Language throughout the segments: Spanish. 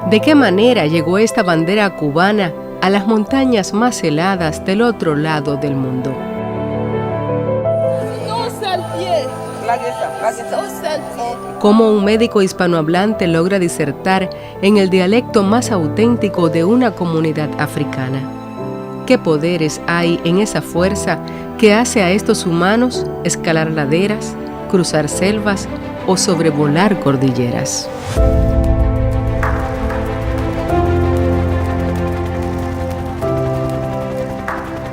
¿De qué manera llegó esta bandera cubana a las montañas más heladas del otro lado del mundo? ¿Cómo un médico hispanohablante logra disertar en el dialecto más auténtico de una comunidad africana? ¿Qué poderes hay en esa fuerza que hace a estos humanos escalar laderas, cruzar selvas o sobrevolar cordilleras?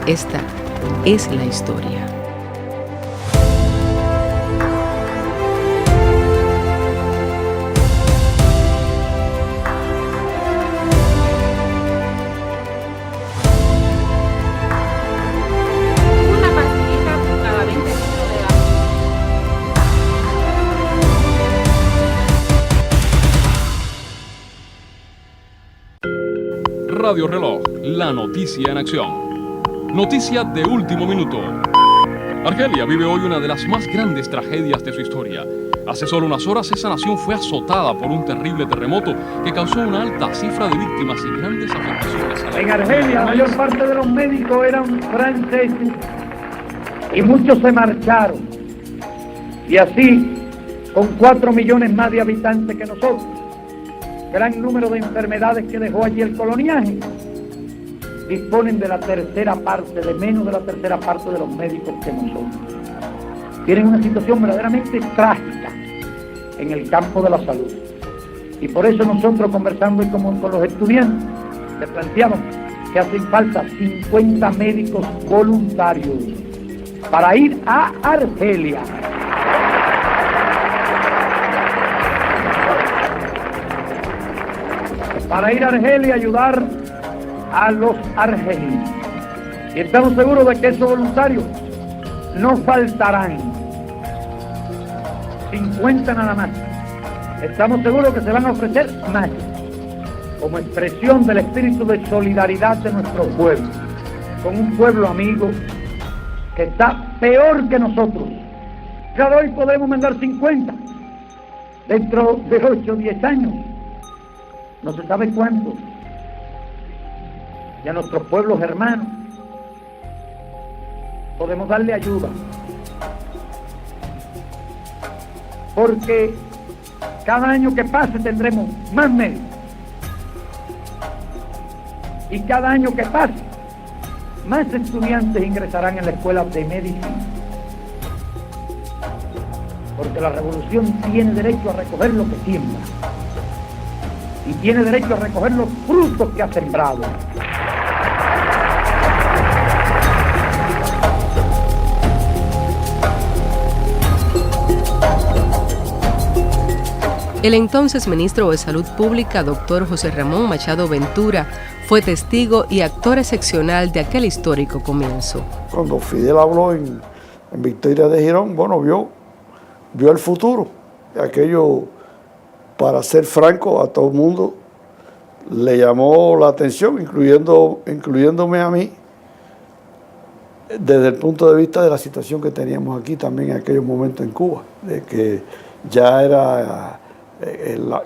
Esta es la historia. Radio Reloj, la noticia en acción. Noticia de último minuto. Argelia vive hoy una de las más grandes tragedias de su historia. Hace solo unas horas esa nación fue azotada por un terrible terremoto que causó una alta cifra de víctimas y grandes afectaciones. En Argelia la mayor parte de los médicos eran franceses y muchos se marcharon. Y así, con 4 millones más de habitantes que nosotros, gran número de enfermedades que dejó allí el coloniaje, disponen de la tercera parte, de menos de la tercera parte de los médicos que nosotros. Tienen una situación verdaderamente trágica en el campo de la salud. Y por eso nosotros, conversando hoy con los estudiantes, les planteamos que hacen falta 50 médicos voluntarios para ir a Argelia. Para ir a Argelia y ayudar a los argelinos. Y estamos seguros de que esos voluntarios no faltarán. 50 nada más. Estamos seguros que se van a ofrecer más, como expresión del espíritu de solidaridad de nuestro pueblo, con un pueblo amigo que está peor que nosotros. Ya hoy podemos mandar 50. Dentro de 8 o 10 años, no se sabe cuánto, y a nuestros pueblos hermanos podemos darle ayuda, porque cada año que pase tendremos más médicos, y cada año que pase más estudiantes ingresarán en la escuela de medicina, porque la revolución tiene derecho a recoger lo que siembra y tiene derecho a recoger los frutos que ha sembrado. El entonces ministro de Salud Pública, doctor José Ramón Machado Ventura, fue testigo y actor excepcional de aquel histórico comienzo. Cuando Fidel habló en Victoria de Girón, bueno, vio el futuro. Aquello, para ser franco, a todo el mundo le llamó la atención, incluyéndome a mí, desde el punto de vista de la situación que teníamos aquí también en aquellos momentos en Cuba, de que ya era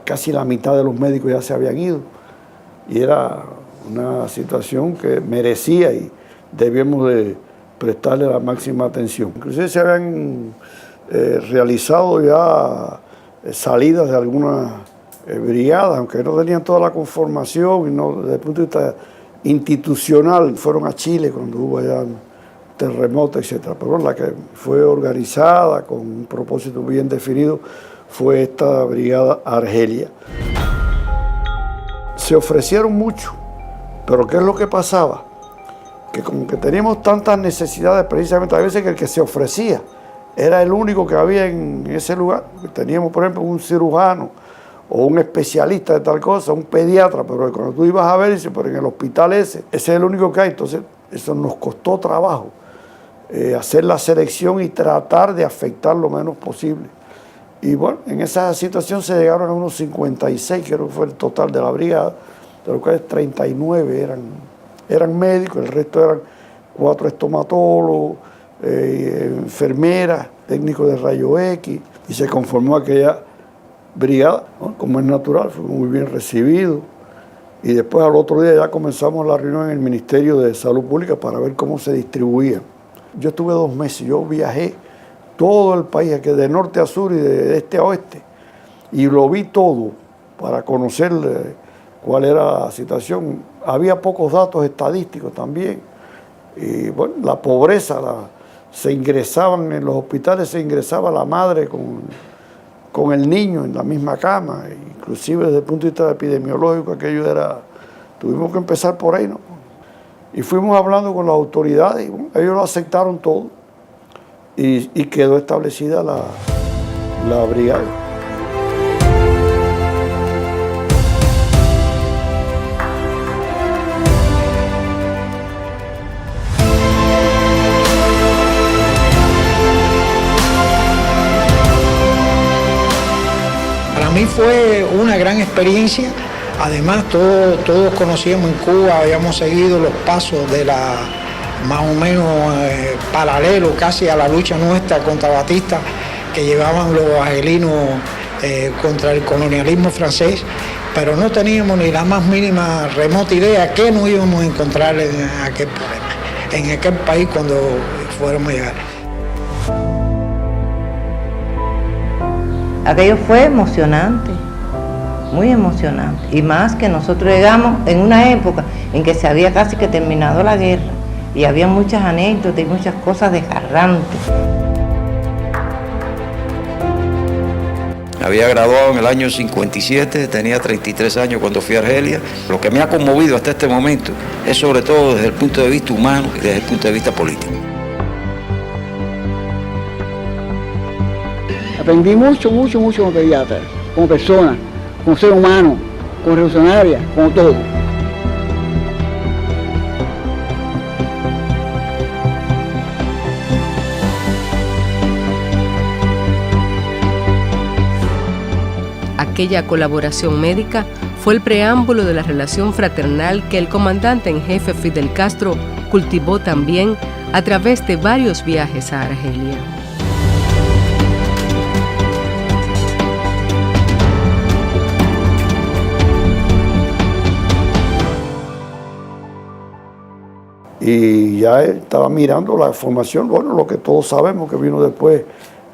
casi la mitad de los médicos ya se habían ido, y era una situación que merecía y debíamos de prestarle la máxima atención. Inclusive se habían realizado ya salidas de algunas brigadas, aunque no tenían toda la conformación, y no, desde el punto de vista institucional, fueron a Chile cuando hubo allá un terremoto, etc. Pero la que fue organizada con un propósito bien definido fue esta brigada Argelia. Se ofrecieron mucho, pero ¿qué es lo que pasaba? Que como que teníamos tantas necesidades, precisamente a veces que el que se ofrecía era el único que había en ese lugar. Teníamos, por ejemplo, un cirujano o un especialista de tal cosa, un pediatra, pero cuando tú ibas a ver, dices, pero en el hospital ese es el único que hay. Entonces, eso nos costó trabajo, hacer la selección y tratar de afectar lo menos posible. Y bueno, en esa situación se llegaron a unos 56, creo que fue el total de la brigada, de los cuales 39 eran médicos, el resto eran 4 estomatólogos, enfermeras, técnicos de rayo X, y se conformó aquella brigada, ¿no? Como es natural, fue muy bien recibido. Y después al otro día ya comenzamos la reunión en el Ministerio de Salud Pública para ver cómo se distribuían. Yo estuve 2 meses, yo viajé todo el país, que de norte a sur y de este a oeste, y lo vi todo para conocer cuál era la situación. Había pocos datos estadísticos también. Y bueno, la pobreza, se ingresaban en los hospitales, se ingresaba la madre con el niño en la misma cama, inclusive desde el punto de vista epidemiológico, tuvimos que empezar por ahí, ¿no? Y fuimos hablando con las autoridades, y bueno, ellos lo aceptaron todo, y quedó establecida la brigada. Para mí fue una gran experiencia. Además, todos conocíamos en Cuba, habíamos seguido los pasos de más o menos paralelo casi a la lucha nuestra contra Batista que llevaban los argelinos contra el colonialismo francés, pero no teníamos ni la más mínima remota idea qué nos íbamos a encontrar en aquel país cuando fuéramos a llegar. Aquello fue emocionante, muy emocionante, y más que nosotros llegamos en una época en que se había casi que terminado la guerra y había muchas anécdotas y muchas cosas desgarrantes. Me había graduado en el año 57, tenía 33 años cuando fui a Argelia. Lo que me ha conmovido hasta este momento es sobre todo desde el punto de vista humano y desde el punto de vista político. Aprendí mucho como pediatra, como persona, como ser humano, como revolucionaria, como todo. Aquella colaboración médica fue el preámbulo de la relación fraternal que el comandante en jefe Fidel Castro cultivó también a través de varios viajes a Argelia. Y ya estaba mirando la formación, bueno, lo que todos sabemos que vino después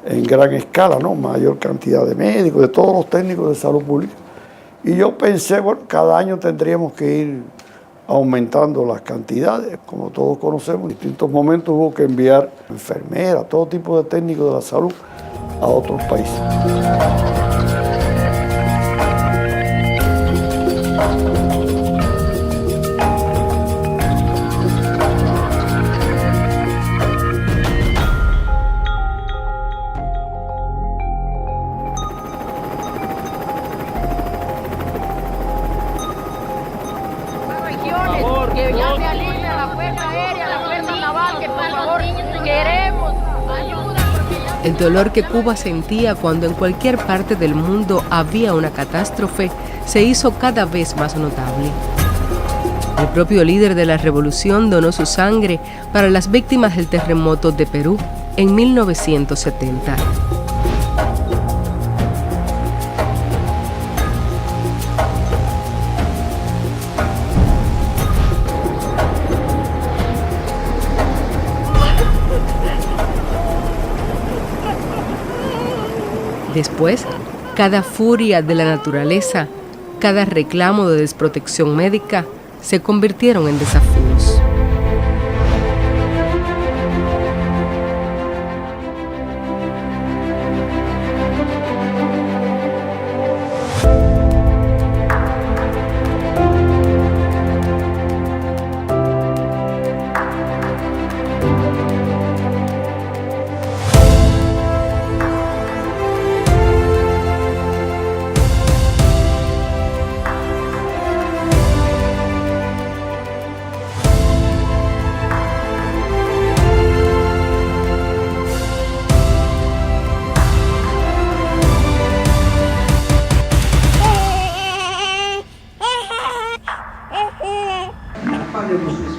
en gran escala, ¿no? Mayor cantidad de médicos, de todos los técnicos de salud pública. Y yo pensé, bueno, cada año tendríamos que ir aumentando las cantidades. Como todos conocemos, en distintos momentos hubo que enviar enfermeras, todo tipo de técnicos de la salud a otros países. Que ya se alinee la Fuerza Aérea, la Fuerza Naval, que por favor queremos ayuda. El dolor que Cuba sentía cuando en cualquier parte del mundo había una catástrofe se hizo cada vez más notable. El propio líder de la revolución donó su sangre para las víctimas del terremoto de Perú en 1970. Después, cada furia de la naturaleza, cada reclamo de desprotección médica se convirtieron en desafíos.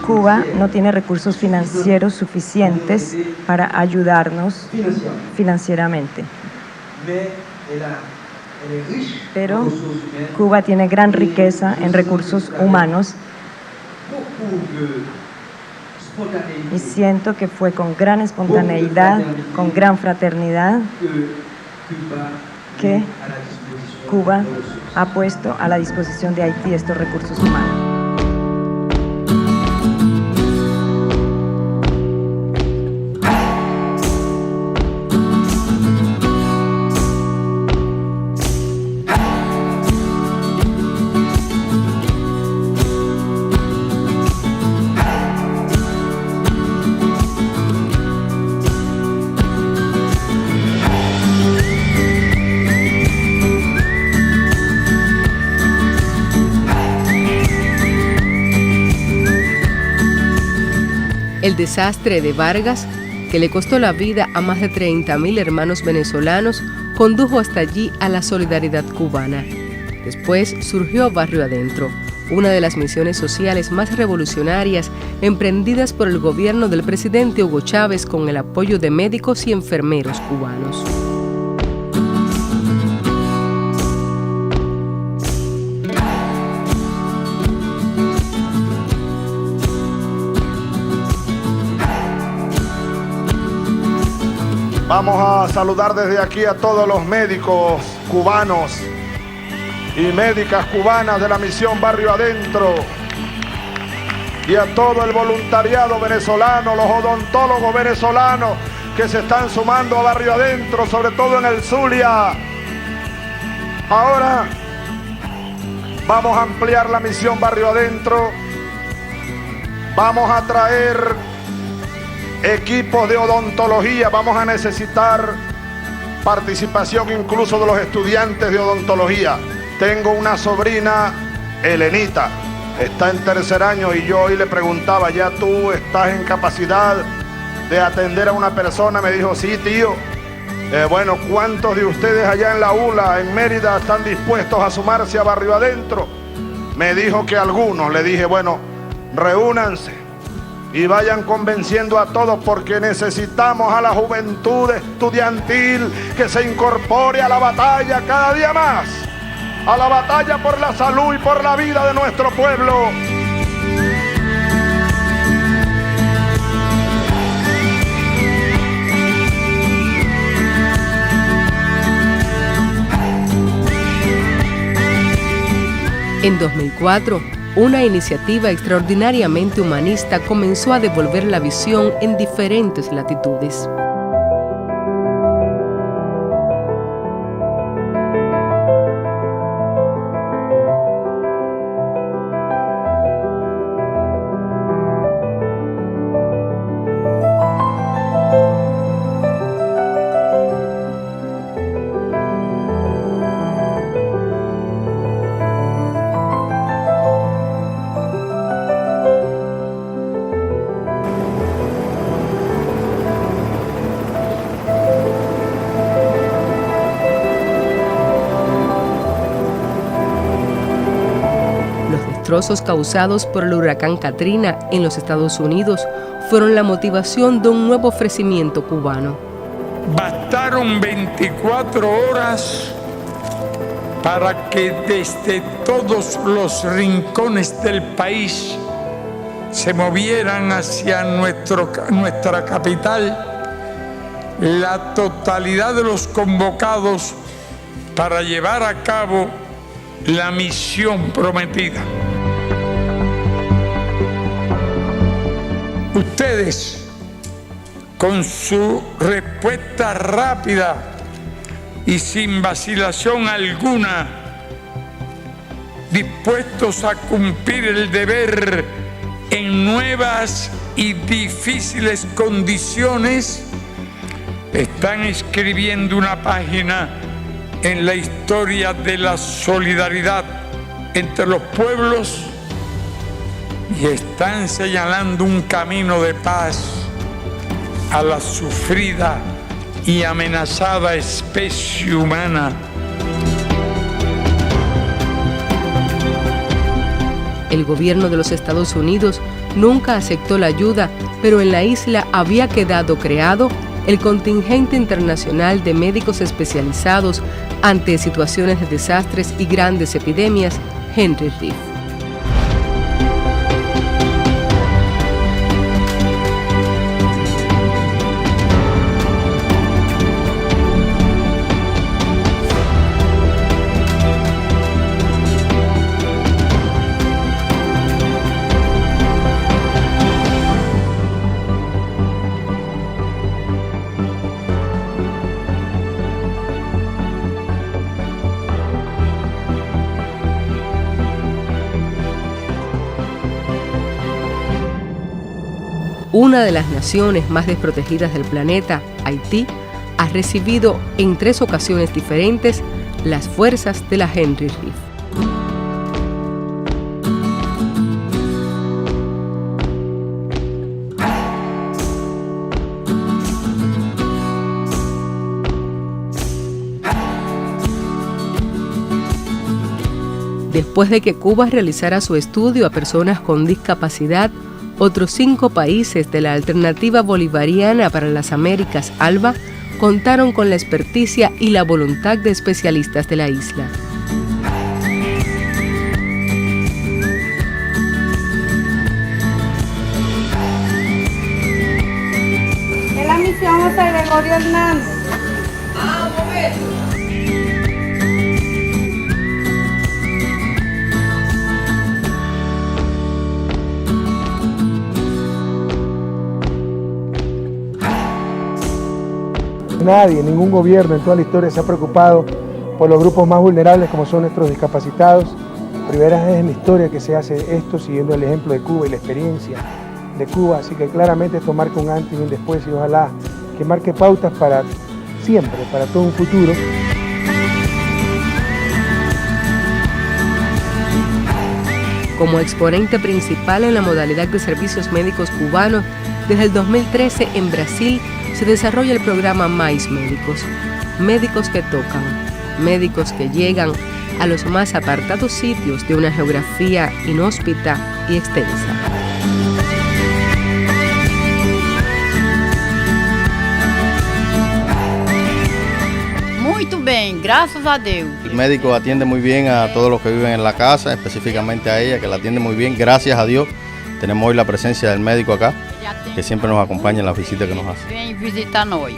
Cuba no tiene recursos financieros suficientes para ayudarnos financieramente. pero Cuba tiene gran riqueza en recursos humanos y siento que fue con gran espontaneidad, con gran fraternidad que Cuba ha puesto a la disposición de Haití estos recursos humanos. El desastre de Vargas, que le costó la vida a más de 30.000 hermanos venezolanos, condujo hasta allí a la solidaridad cubana. Después surgió Barrio Adentro, una de las misiones sociales más revolucionarias emprendidas por el gobierno del presidente Hugo Chávez con el apoyo de médicos y enfermeros cubanos. Vamos a saludar desde aquí a todos los médicos cubanos y médicas cubanas de la misión Barrio Adentro y a todo el voluntariado venezolano, los odontólogos venezolanos que se están sumando a Barrio Adentro, sobre todo en el Zulia. Ahora vamos a ampliar la misión Barrio Adentro, vamos a traer equipos de odontología, vamos a necesitar participación incluso de los estudiantes de odontología. Tengo una sobrina, Elenita, está en 3er año y yo hoy le preguntaba, ¿ya tú estás en capacidad de atender a una persona? Me dijo, sí, tío. Bueno, ¿cuántos de ustedes allá en la ULA, en Mérida, están dispuestos a sumarse a Barrio Adentro? Me dijo que algunos. Le dije, bueno, reúnanse y vayan convenciendo a todos, porque necesitamos a la juventud estudiantil que se incorpore a la batalla cada día más, a la batalla por la salud y por la vida de nuestro pueblo. En 2004, una iniciativa extraordinariamente humanista comenzó a devolver la visión en diferentes latitudes. Los destrozos causados por el huracán Katrina en los Estados Unidos fueron la motivación de un nuevo ofrecimiento cubano. Bastaron 24 horas para que desde todos los rincones del país se movieran hacia nuestra capital la totalidad de los convocados para llevar a cabo la misión prometida. Ustedes, con su respuesta rápida y sin vacilación alguna, dispuestos a cumplir el deber en nuevas y difíciles condiciones, están escribiendo una página en la historia de la solidaridad entre los pueblos y están señalando un camino de paz a la sufrida y amenazada especie humana. El gobierno de los Estados Unidos nunca aceptó la ayuda, pero en la isla había quedado creado el contingente internacional de médicos especializados ante situaciones de desastres y grandes epidemias, Henry Reef. Una de las naciones más desprotegidas del planeta, Haití, ha recibido en 3 ocasiones diferentes las fuerzas de la Henry Reef. Después de que Cuba realizara su estudio a personas con discapacidad, otros 5 países de la Alternativa Bolivariana para las Américas, ALBA, contaron con la experticia y la voluntad de especialistas de la isla. Es la misión José Gregorio Hernández. Un momento. Nadie, ningún gobierno en toda la historia se ha preocupado por los grupos más vulnerables como son nuestros discapacitados. Primera vez en la historia que se hace esto siguiendo el ejemplo de Cuba y la experiencia de Cuba, así que claramente esto marca un antes y un después y ojalá que marque pautas para siempre, para todo un futuro. Como exponente principal en la modalidad de servicios médicos cubanos, desde el 2013 en Brasil se desarrolla el programa Mais Médicos, médicos que tocan, médicos que llegan a los más apartados sitios de una geografía inhóspita y extensa. Muy bien, gracias a Dios. El médico atiende muy bien a todos los que viven en la casa, específicamente a ella, que la atiende muy bien, gracias a Dios. Tenemos hoy la presencia del médico acá, que siempre nos acompaña en las visitas que nos hace. Vem visitar nós.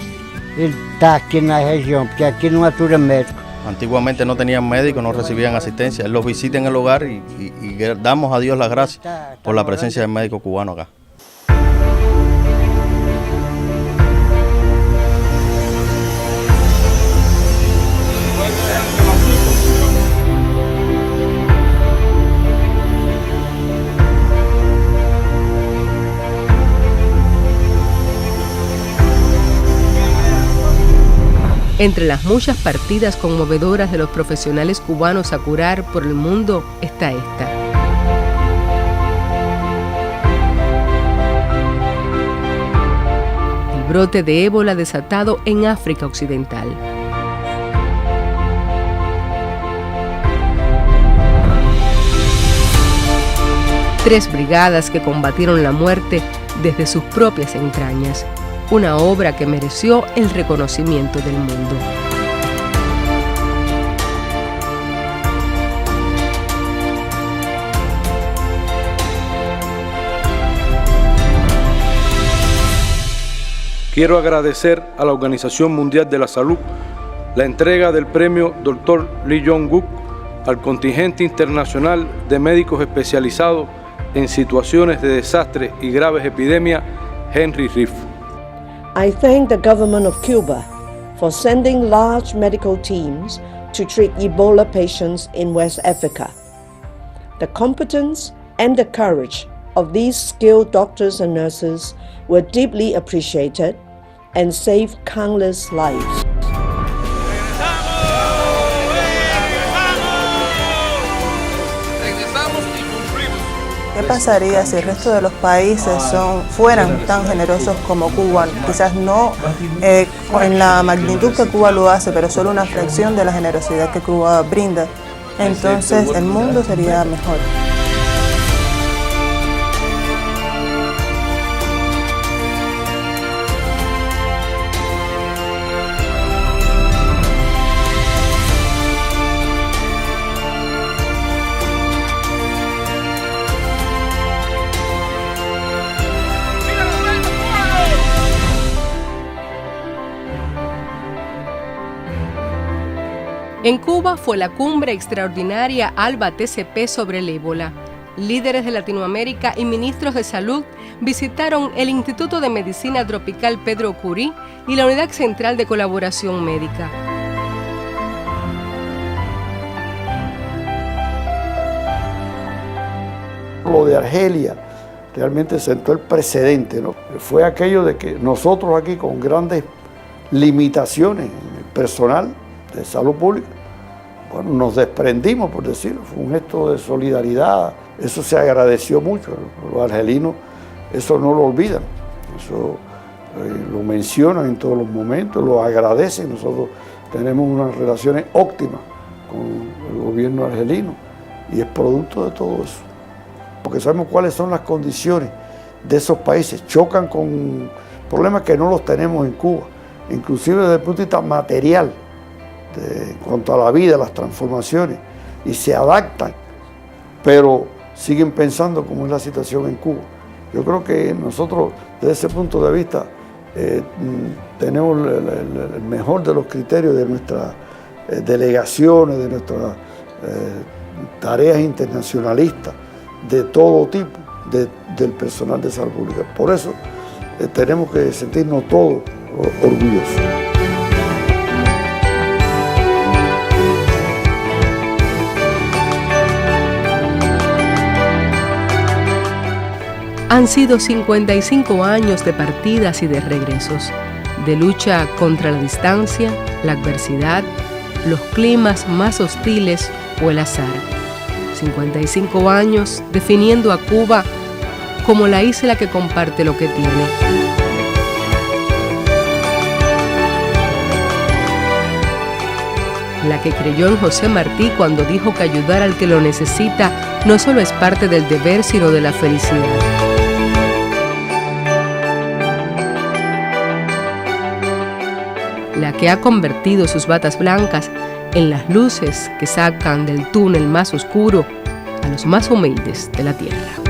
Ele está aqui na região, porque aqui não atura médico. Antiguamente no tenían médicos, no recibían asistencia. Él los visita en el hogar y damos a Dios las gracias por la presencia del médico cubano acá. Entre las muchas partidas conmovedoras de los profesionales cubanos a curar por el mundo está esta. El brote de ébola desatado en África Occidental. Tres brigadas que combatieron la muerte desde sus propias entrañas. Una obra que mereció el reconocimiento del mundo. Quiero agradecer a la Organización Mundial de la Salud la entrega del premio Dr. Lee Jong-wook al contingente internacional de médicos especializados en situaciones de desastre y graves epidemias, Henry Reef. I thank the government of Cuba for sending large medical teams to treat Ebola patients in West Africa. The competence and the courage of these skilled doctors and nurses were deeply appreciated and saved countless lives. ¿Qué pasaría si el resto de los países fueran tan generosos como Cuba? Quizás no en la magnitud que Cuba lo hace, pero solo una fracción de la generosidad que Cuba brinda. Entonces el mundo sería mejor. En Cuba fue la cumbre extraordinaria ALBA-TCP sobre el ébola. Líderes de Latinoamérica y ministros de salud visitaron el Instituto de Medicina Tropical Pedro Curie y la Unidad Central de Colaboración Médica. Lo de Argelia realmente sentó el precedente, ¿no? Fue aquello de que nosotros aquí con grandes limitaciones en el personal de salud pública, bueno, nos desprendimos, por decirlo, fue un gesto de solidaridad, eso se agradeció mucho, los argelinos eso no lo olvidan, eso lo mencionan en todos los momentos, lo agradecen, nosotros tenemos unas relaciones óptimas con el gobierno argelino y es producto de todo eso, porque sabemos cuáles son las condiciones de esos países, chocan con problemas que no los tenemos en Cuba, inclusive desde el punto de vista material, en cuanto a la vida, las transformaciones, y se adaptan, pero siguen pensando cómo es la situación en Cuba. Yo creo que nosotros, desde ese punto de vista, tenemos el mejor de los criterios de nuestras delegaciones, de nuestras tareas internacionalistas, de todo tipo, del personal de salud pública. Por eso tenemos que sentirnos todos orgullosos. Han sido 55 años de partidas y de regresos, de lucha contra la distancia, la adversidad, los climas más hostiles o el azar. 55 años definiendo a Cuba como la isla que comparte lo que tiene. La que creyó en José Martí cuando dijo que ayudar al que lo necesita no solo es parte del deber, sino de la felicidad. La que ha convertido sus batas blancas en las luces que sacan del túnel más oscuro a los más humildes de la tierra.